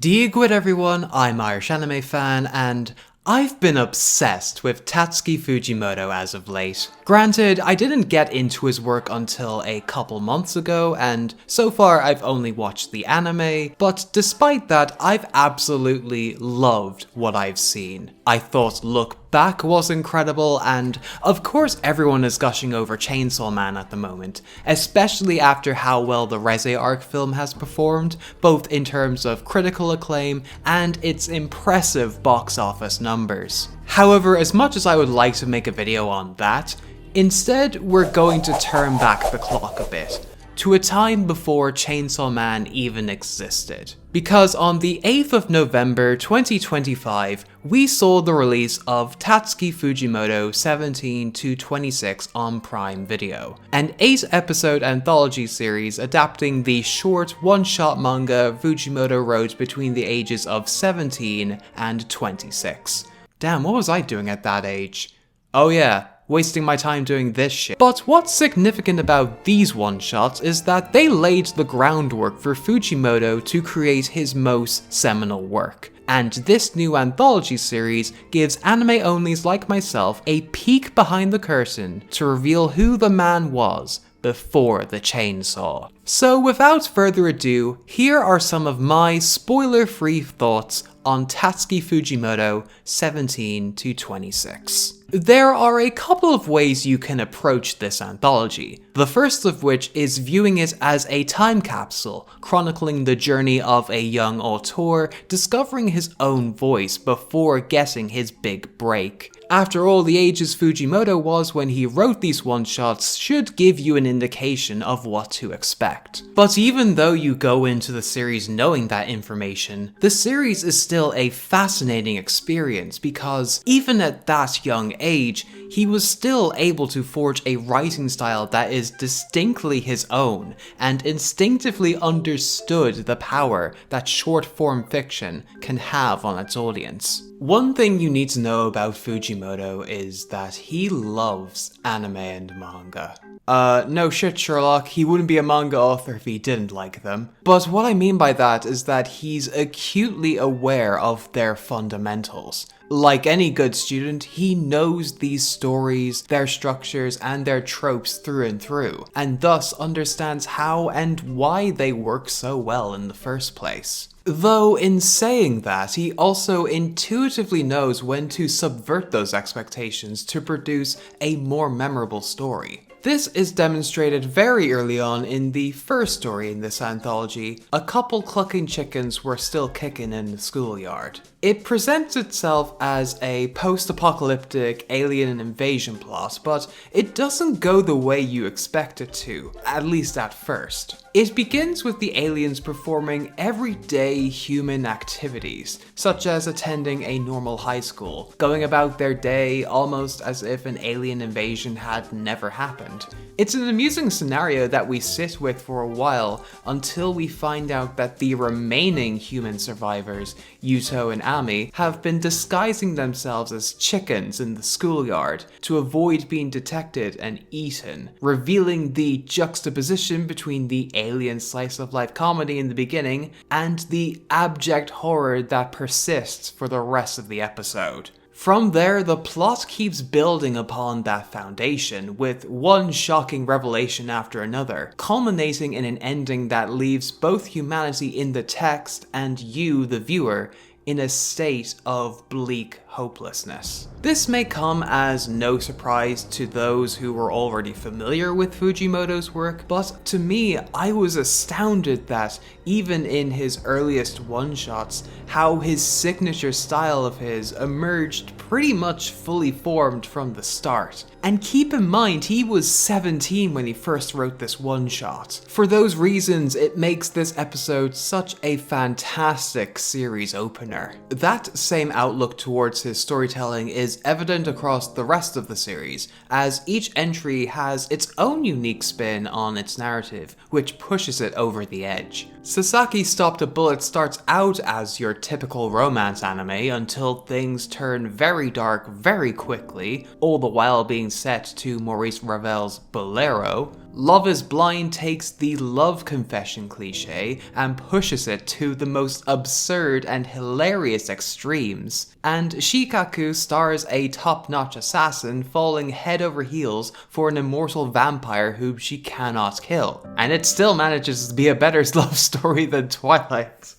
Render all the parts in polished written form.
Good everyone, I'm IrishAnimeFan, and I've been obsessed with Tatsuki Fujimoto as of late. Granted, I didn't get into his work until a couple months ago, and so far I've only watched the anime, but despite that, I've absolutely loved what I've seen. I thought Look Back was incredible, and of course everyone is gushing over Chainsaw Man at the moment, especially after how well the Reze arc film has performed, both in terms of critical acclaim and its impressive box office numbers. However, as much as I would like to make a video on that, instead we're going to turn back the clock a bit, to a time before Chainsaw Man even existed. Because on the 8th of November 2025, we saw the release of Tatsuki Fujimoto 17-26 on Prime Video, an 8-episode anthology series adapting the short one-shot manga Fujimoto wrote between the ages of 17 and 26. Damn, what was I doing at that age? Oh yeah, wasting my time doing this shit. But what's significant about these one-shots is that they laid the groundwork for Fujimoto to create his most seminal work. And this new anthology series gives anime-onlys like myself a peek behind the curtain to reveal who the man was before the chainsaw. So without further ado, here are some of my spoiler-free thoughts on Tatsuki Fujimoto 17-26. There are a couple of ways you can approach this anthology, the first of which is viewing it as a time capsule, chronicling the journey of a young auteur discovering his own voice before getting his big break. After all, the ages Fujimoto was when he wrote these one-shots should give you an indication of what to expect. But even though you go into the series knowing that information, the series is still a fascinating experience because even at that young age, he was still able to forge a writing style that is distinctly his own and instinctively understood the power that short-form fiction can have on its audience. One thing you need to know about Fujimoto is that he loves anime and manga. No shit, Sherlock, he wouldn't be a manga author if he didn't like them. But what I mean by that is that he's acutely aware of their fundamentals. Like any good student, he knows these stories, their structures, and their tropes through and through, and thus understands how and why they work so well in the first place. Though in saying that, he also intuitively knows when to subvert those expectations to produce a more memorable story. This is demonstrated very early on in the first story in this anthology, A Couple Clucking Chickens Were Still Kicking in the Schoolyard. It presents itself as a post-apocalyptic alien invasion plot, but it doesn't go the way you expect it to, at least at first. It begins with the aliens performing everyday human activities, such as attending a normal high school, going about their day almost as if an alien invasion had never happened. It's an amusing scenario that we sit with for a while until we find out that the remaining human survivors, Yuto and Ami, have been disguising themselves as chickens in the schoolyard to avoid being detected and eaten, revealing the juxtaposition between the alien slice-of-life comedy in the beginning and the abject horror that persists for the rest of the episode. From there, the plot keeps building upon that foundation, with one shocking revelation after another, culminating in an ending that leaves both humanity in the text and you, the viewer, in a state of bleak hopelessness. This may come as no surprise to those who were already familiar with Fujimoto's work, but to me, I was astounded that even in his earliest one-shots, how his signature style of his emerged pretty much fully formed from the start. And keep in mind, he was 17 when he first wrote this one-shot. For those reasons, it makes this episode such a fantastic series opener. That same outlook towards his storytelling is evident across the rest of the series, as each entry has its own unique spin on its narrative, which pushes it over the edge. Sasaki Stop the Bullet starts out as your typical romance anime until things turn very dark very quickly, all the while being set to Maurice Ravel's Bolero, Love is Blind takes the love confession cliché and pushes it to the most absurd and hilarious extremes. And Shikaku stars a top-notch assassin falling head over heels for an immortal vampire whom she cannot kill. And it still manages to be a better love story than Twilight.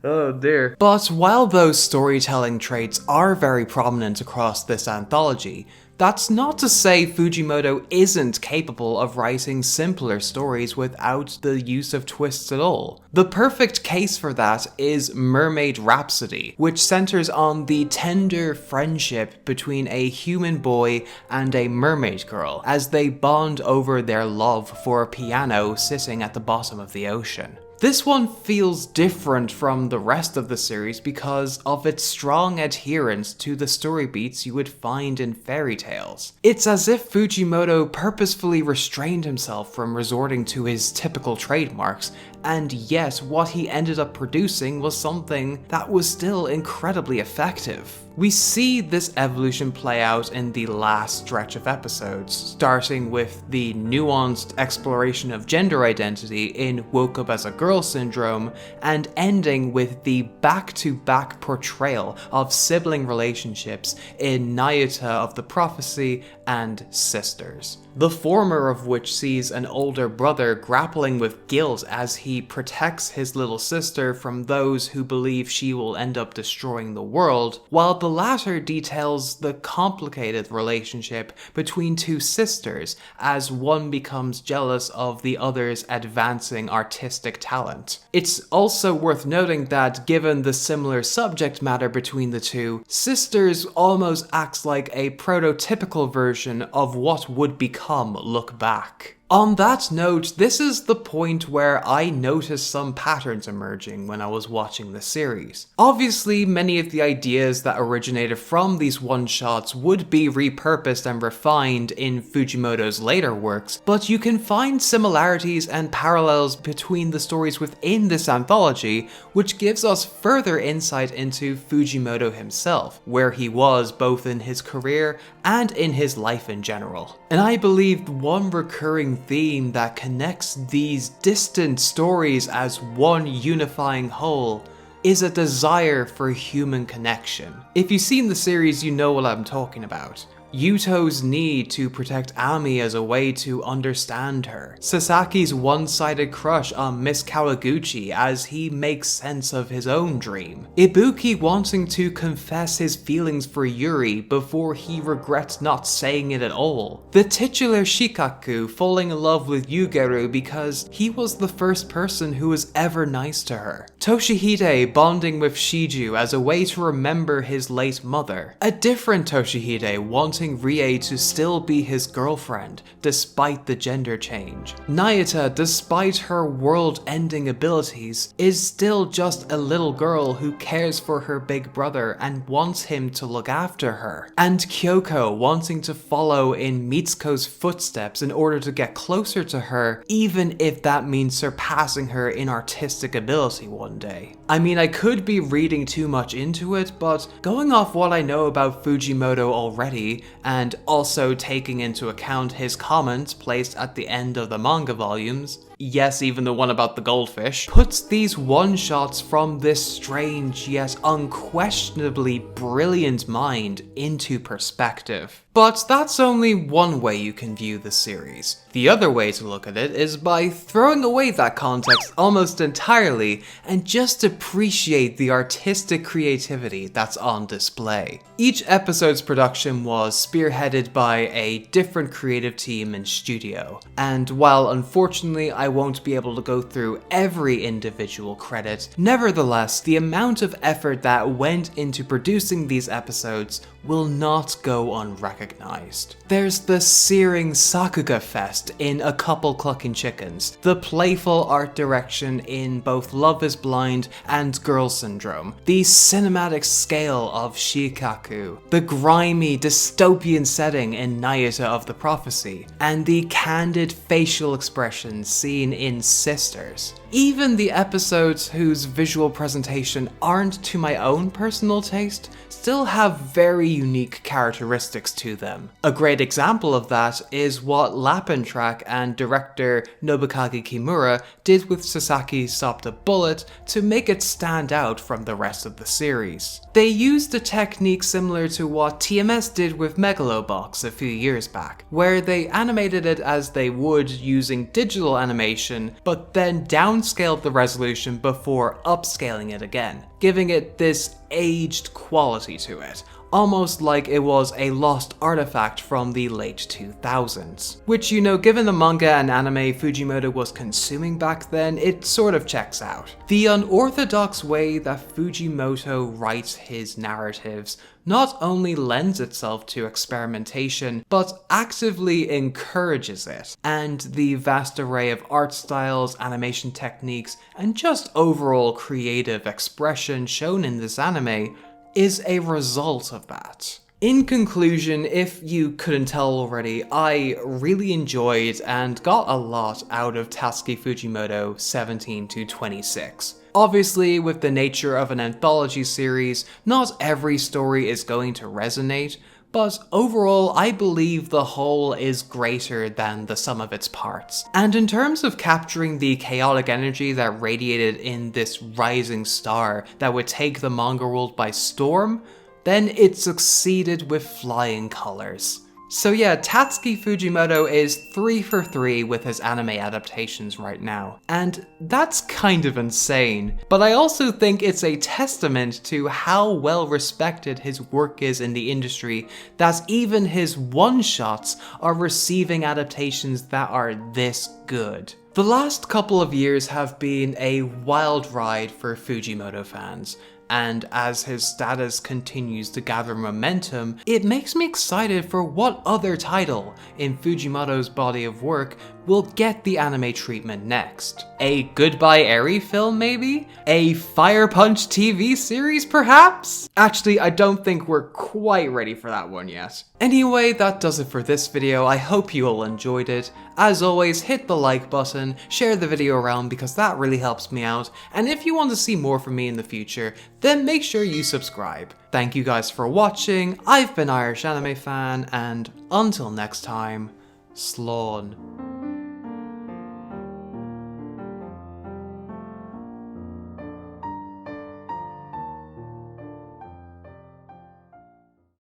Oh dear. But while those storytelling traits are very prominent across this anthology, that's not to say Fujimoto isn't capable of writing simpler stories without the use of twists at all. The perfect case for that is Mermaid Rhapsody, which centers on the tender friendship between a human boy and a mermaid girl as they bond over their love for a piano sitting at the bottom of the ocean. This one feels different from the rest of the series because of its strong adherence to the story beats you would find in fairy tales. It's as if Fujimoto purposefully restrained himself from resorting to his typical trademarks, and yet what he ended up producing was something that was still incredibly effective. We see this evolution play out in the last stretch of episodes, starting with the nuanced exploration of gender identity in Woke Up as a Girl syndrome, and ending with the back-to-back portrayal of sibling relationships in Nayuta of the Prophecy and Sisters. The former of which sees an older brother grappling with guilt as he protects his little sister from those who believe she will end up destroying the world, while the latter details the complicated relationship between two sisters as one becomes jealous of the other's advancing artistic talent. It's also worth noting that given the similar subject matter between the two, Sisters almost acts like a prototypical version of what would become Look Back. On that note, this is the point where I noticed some patterns emerging when I was watching the series. Obviously, many of the ideas that originated from these one-shots would be repurposed and refined in Fujimoto's later works, but you can find similarities and parallels between the stories within this anthology, which gives us further insight into Fujimoto himself, where he was both in his career and in his life in general. And I believe one recurring theme that connects these distant stories as one unifying whole is a desire for human connection. If you've seen the series, you know what I'm talking about. Yuto's need to protect Ami as a way to understand her. Sasaki's one-sided crush on Miss Kawaguchi as he makes sense of his own dream. Ibuki wanting to confess his feelings for Yuri before he regrets not saying it at all. The titular Shikaku falling in love with Yugeru because he was the first person who was ever nice to her. Toshihide bonding with Shiju as a way to remember his late mother. A different Toshihide wanting Rie to still be his girlfriend, despite the gender change. Nayuta, despite her world-ending abilities, is still just a little girl who cares for her big brother and wants him to look after her. And Kyoko wanting to follow in Mitsuko's footsteps in order to get closer to her, even if that means surpassing her in artistic ability one day. I mean, I could be reading too much into it, but going off what I know about Fujimoto already, and also taking into account his comments placed at the end of the manga volumes, yes, even the one about the goldfish, puts these one-shots from this strange yet unquestionably brilliant mind into perspective. But that's only one way you can view the series. The other way to look at it is by throwing away that context almost entirely and just appreciate the artistic creativity that's on display. Each episode's production was spearheaded by a different creative team and studio, and while unfortunately I won't be able to go through every individual credit, nevertheless, the amount of effort that went into producing these episodes will not go unrecognized. There's the searing Sakuga fest in A Couple Clucking Chickens, the playful art direction in both Love is Blind and Girl Syndrome, the cinematic scale of Shikaku, the grimy dystopian setting in Nayuta of the Prophecy, and the candid facial expressions seen in Sisters. Even the episodes whose visual presentation aren't to my own personal taste still have very unique characteristics to them. A great example of that is what Lappentrack and director Nobukage Kimura did with Sasaki's Stop the Bullet to make it stand out from the rest of the series. They used a technique similar to what TMS did with Megalobox a few years back, where they animated it as they would using digital animation, but then downscaled the resolution before upscaling it again, giving it this aged quality to it, almost like it was a lost artifact from the late 2000s. Which, you know, given the manga and anime Fujimoto was consuming back then, it sort of checks out. The unorthodox way that Fujimoto writes his narratives not only lends itself to experimentation, but actively encourages it. And the vast array of art styles, animation techniques, and just overall creative expression shown in this anime is a result of that. In conclusion, if you couldn't tell already, I really enjoyed and got a lot out of Tatsuki Fujimoto 17 to 26. Obviously, with the nature of an anthology series, not every story is going to resonate, but overall I believe the whole is greater than the sum of its parts. And in terms of capturing the chaotic energy that radiated in this rising star that would take the manga world by storm, then it succeeded with flying colors. So yeah, Tatsuki Fujimoto is 3 for 3 with his anime adaptations right now, and that's kind of insane. But I also think it's a testament to how well respected his work is in the industry that even his one-shots are receiving adaptations that are this good. The last couple of years have been a wild ride for Fujimoto fans, and as his status continues to gather momentum, it makes me excited for what other title in Fujimoto's body of work will get the anime treatment next. A Goodbye Eri film maybe? A Fire Punch TV series perhaps? Actually, I don't think we're quite ready for that one yet. Anyway, that does it for this video. I hope you all enjoyed it. As always, hit the like button, share the video around because that really helps me out, and if you want to see more from me in the future, then make sure you subscribe. Thank you guys for watching, I've been IrishAnimeFan, and until next time, Slán.